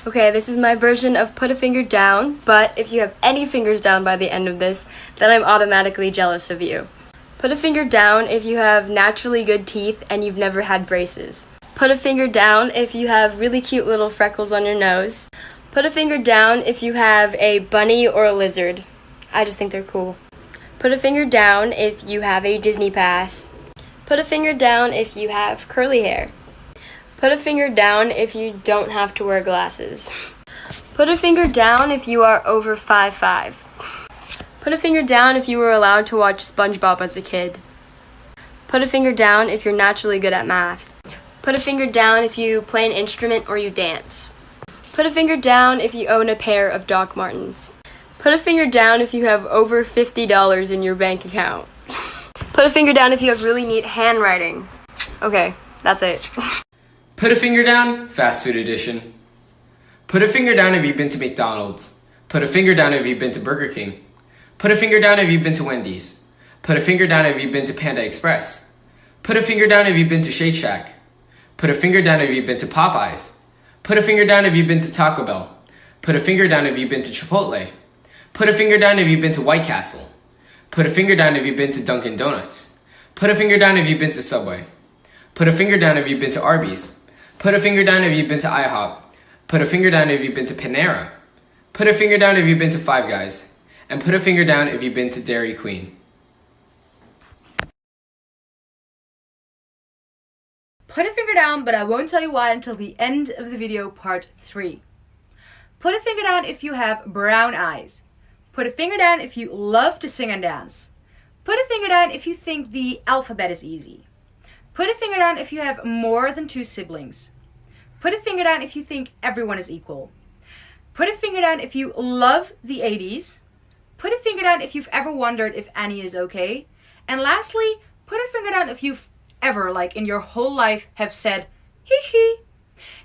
Okay, this is my version of put a finger down, but if you have any fingers down by the end of this, then I'm automatically jealous of you. Put a finger down if you have naturally good teeth and you've never had braces. Put a finger down if you have really cute little freckles on your nose. Put a finger down if you have a bunny or a lizard. I just think they're cool. Put a finger down if you have a Disney pass. Put a finger down if you have curly hair. Put a finger down if you don't have to wear glasses. Put a finger down if you are over 5'5". Put a finger down if you were allowed to watch SpongeBob as a kid. Put a finger down if you're naturally good at math. Put a finger down if you play an instrument or you dance. Put a finger down if you own a pair of Doc Martens. Put a finger down if you have over $50 in your bank account. Put a finger down if you have really neat handwriting. Okay, that's it. Put a finger down, fast food edition. Put a finger down if you've been to McDonald's. Put a finger down if you've been to Burger King. Put a finger down if you've been to Wendy's. Put a finger down if you've been to Panda Express. Put a finger down if you've been to Shake Shack. Put a finger down if you've been to Popeyes. Put a finger down if you've been to Taco Bell. Put a finger down if you've been to Chipotle. Put a finger down if you've been to White Castle. Put a finger down if you've been to Dunkin' Donuts. Put a finger down if you've been to Subway. Put a finger down if you've been to Arby's. Put a finger down if you've been to IHOP. Put a finger down if you've been to Panera. Put a finger down if you've been to Five Guys. And put a finger down if you've been to Dairy Queen. Put a finger down, but I won't tell you why until the end of the video, part 3. Put a finger down if you have brown eyes. Put a finger down if you love to sing and dance. Put a finger down if you think the alphabet is easy. Put a finger down if you have more than 2 siblings. Put a finger down if you think everyone is equal. Put a finger down if you love the 80s. Put a finger down if you've ever wondered if Annie is okay. And lastly, put a finger down if you've ever, like in your whole life, have said, hee hee.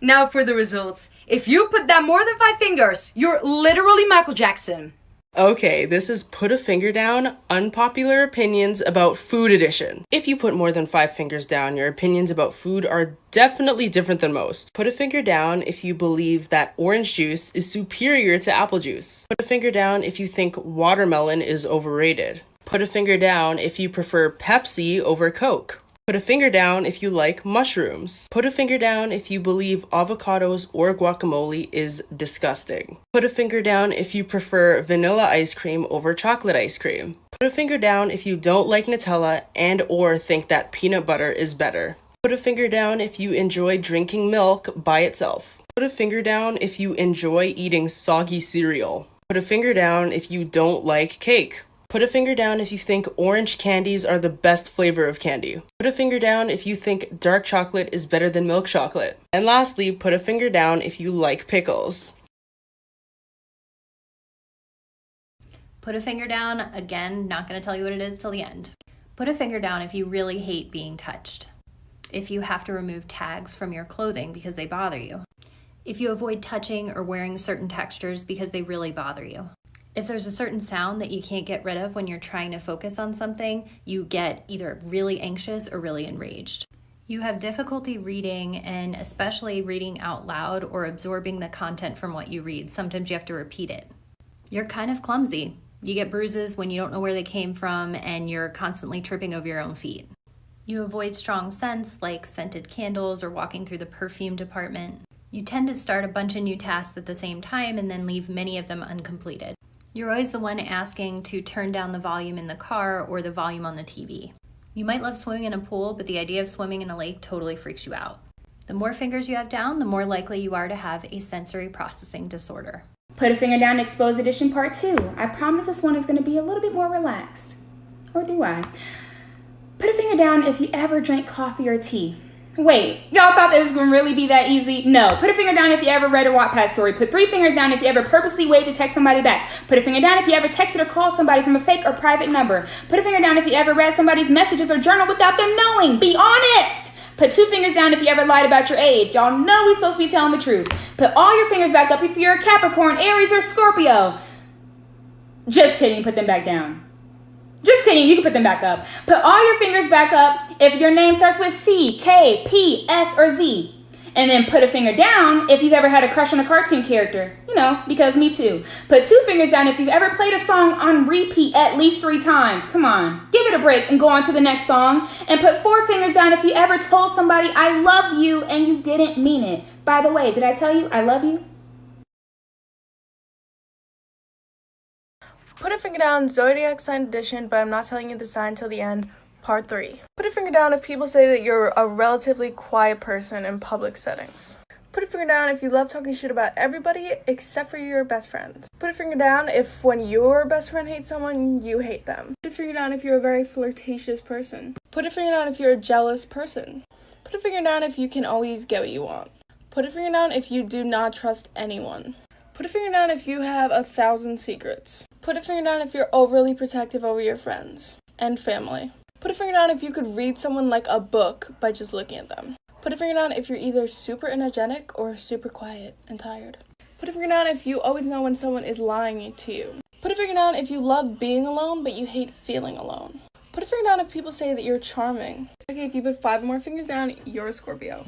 Now for the results. If you put down more than 5 fingers, you're literally Michael Jackson. Okay, this is Put a Finger Down, Unpopular Opinions About Food Edition. If you put more than 5 fingers down, your opinions about food are definitely different than most. Put a finger down if you believe that orange juice is superior to apple juice. Put a finger down if you think watermelon is overrated. Put a finger down if you prefer Pepsi over Coke. Put a finger down if you like mushrooms. Put a finger down if you believe avocados or guacamole is disgusting. Put a finger down if you prefer vanilla ice cream over chocolate ice cream. Put a finger down if you don't like Nutella and or think that peanut butter is better. Put a finger down if you enjoy drinking milk by itself. Put a finger down if you enjoy eating soggy cereal. Put a finger down if you don't like cake. Put a finger down if you think orange candies are the best flavor of candy. Put a finger down if you think dark chocolate is better than milk chocolate. And lastly, put a finger down if you like pickles. Put a finger down, again, not going to tell you what it is till the end. Put a finger down if you really hate being touched. If you have to remove tags from your clothing because they bother you. If you avoid touching or wearing certain textures because they really bother you. If there's a certain sound that you can't get rid of when you're trying to focus on something, you get either really anxious or really enraged. You have difficulty reading, and especially reading out loud or absorbing the content from what you read. Sometimes you have to repeat it. You're kind of clumsy. You get bruises when you don't know where they came from, and you're constantly tripping over your own feet. You avoid strong scents like scented candles or walking through the perfume department. You tend to start a bunch of new tasks at the same time and then leave many of them uncompleted. You're always the one asking to turn down the volume in the car or the volume on the TV. You might love swimming in a pool, but the idea of swimming in a lake totally freaks you out. The more fingers you have down, the more likely you are to have a sensory processing disorder. Put a finger down, Exposed Edition Part 2. I promise this one is going to be a little bit more relaxed. Or do I? Put a finger down if you ever drank coffee or tea. Wait, y'all thought it was going to really be that easy? No. Put a finger down if you ever read a Wattpad story. Put 3 fingers down if you ever purposely waited to text somebody back. Put a finger down if you ever texted or called somebody from a fake or private number. Put a finger down if you ever read somebody's messages or journal without them knowing. Be honest! Put 2 fingers down if you ever lied about your age. Y'all know we're supposed to be telling the truth. Put all your fingers back up if you're a Capricorn, Aries, or Scorpio. Just kidding, put them back down. Just kidding, you can put them back up. Put all your fingers back up if your name starts with C, K, P, S, or Z. And then put a finger down if you've ever had a crush on a cartoon character. You know, because me too. Put 2 fingers down if you've ever played a song on repeat at least 3 times. Come on, give it a break and go on to the next song. And put 4 fingers down if you ever told somebody I love you and you didn't mean it. By the way, did I tell you I love you? Put a finger down, zodiac sign edition, but I'm not telling you the sign till the end. Part 3. Put a finger down if people say that you're a relatively quiet person in public settings. Put a finger down if you love talking shit about everybody except for your best friends. Put a finger down if when your best friend hates someone, you hate them. Put a finger down if you're a very flirtatious person. Put a finger down if you're a jealous person. Put a finger down if you can always get what you want. Put a finger down if you do not trust anyone. Put a finger down if you have 1,000 secrets. Put a finger down if you're overly protective over your friends and family. Put a finger down if you could read someone like a book by just looking at them. Put a finger down if you're either super energetic or super quiet and tired. Put a finger down if you always know when someone is lying to you. Put a finger down if you love being alone but you hate feeling alone. Put a finger down if people say that you're charming. Okay, if you put 5 more fingers down, you're a Scorpio.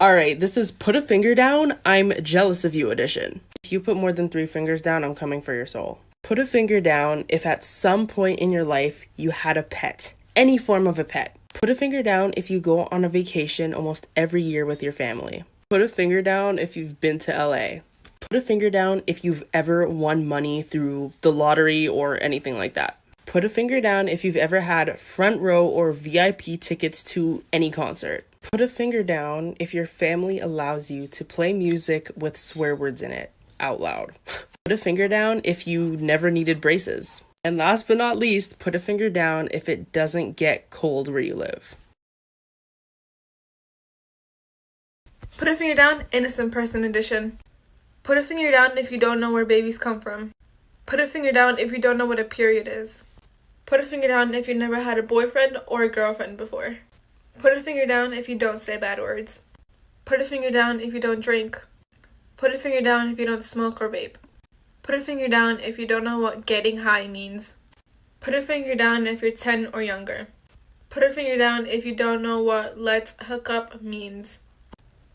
Alright, this is Put a Finger Down, I'm Jealous of You edition. If you put more than 3 fingers down, I'm coming for your soul. Put a finger down if at some point in your life you had a pet. Any form of a pet. Put a finger down if you go on a vacation almost every year with your family. Put a finger down if you've been to LA. Put a finger down if you've ever won money through the lottery or anything like that. Put a finger down if you've ever had front row or VIP tickets to any concert. Put a finger down if your family allows you to play music with swear words in it out loud. Put a finger down if you never needed braces. And last but not least, put a finger down if it doesn't get cold where you live. Put a finger down, innocent person edition. Put a finger down if you don't know where babies come from. Put a finger down if you don't know what a period is. Put a finger down if you never had a boyfriend or a girlfriend before. Put a finger down if you don't say bad words. Put a finger down if you don't drink. Put a finger down if you don't smoke or vape. Put a finger down if you don't know what getting high means. Put a finger down if you're 10 or younger. Put a finger down if you don't know what let's hook up means.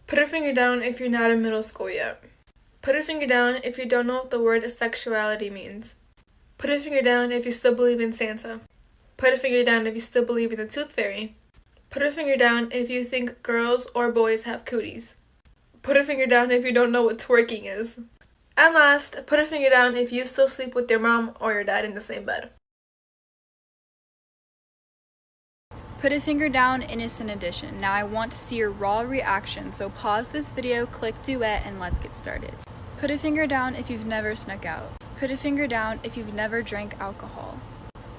Put a finger down if you're not in middle school yet. Put a finger down if you don't know what the word sexuality means. Put a finger down if you still believe in Santa. Put a finger down if you still believe in the tooth fairy. Put a finger down if you think girls or boys have cooties. Put a finger down if you don't know what twerking is. And last, put a finger down if you still sleep with your mom or your dad in the same bed. Put a finger down, innocent edition. Now I want to see your raw reaction, so pause this video, click duet, and let's get started. Put a finger down if you've never snuck out. Put a finger down if you've never drank alcohol.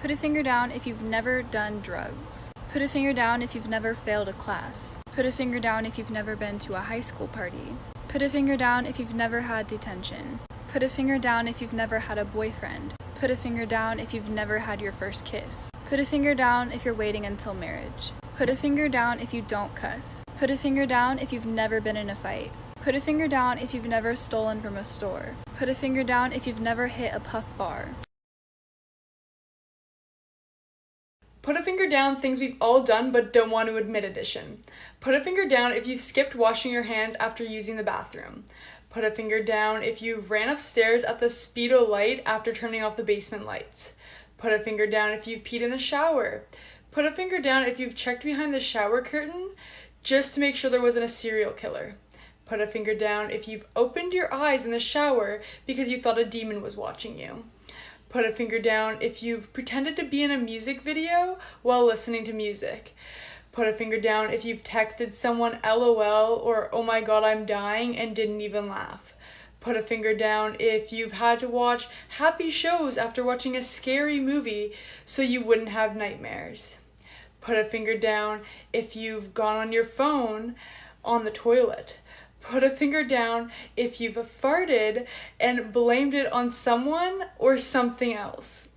Put a finger down if you've never done drugs. Put a finger down if you've never failed a class. Put a finger down if you've never been to a high school party. Put a finger down if you've never had detention. Put a finger down if you've never had a boyfriend. Put a finger down if you've never had your first kiss. Put a finger down if you're waiting until marriage. Put a finger down if you don't cuss. Put a finger down if you've never been in a fight. Put a finger down if you've never stolen from a store. Put a finger down if you've never hit a puff bar. Put a finger down, things we've all done but don't want to admit edition. Put a finger down if you've skipped washing your hands after using the bathroom. Put a finger down if you've ran upstairs at the speed of light after turning off the basement lights. Put a finger down if you've peed in the shower. Put a finger down if you've checked behind the shower curtain just to make sure there wasn't a serial killer. Put a finger down if you've opened your eyes in the shower because you thought a demon was watching you. Put a finger down if you've pretended to be in a music video while listening to music. Put a finger down if you've texted someone LOL or oh my god I'm dying and didn't even laugh. Put a finger down if you've had to watch happy shows after watching a scary movie so you wouldn't have nightmares. Put a finger down if you've gone on your phone on the toilet. Put a finger down if you've farted and blamed it on someone or something else.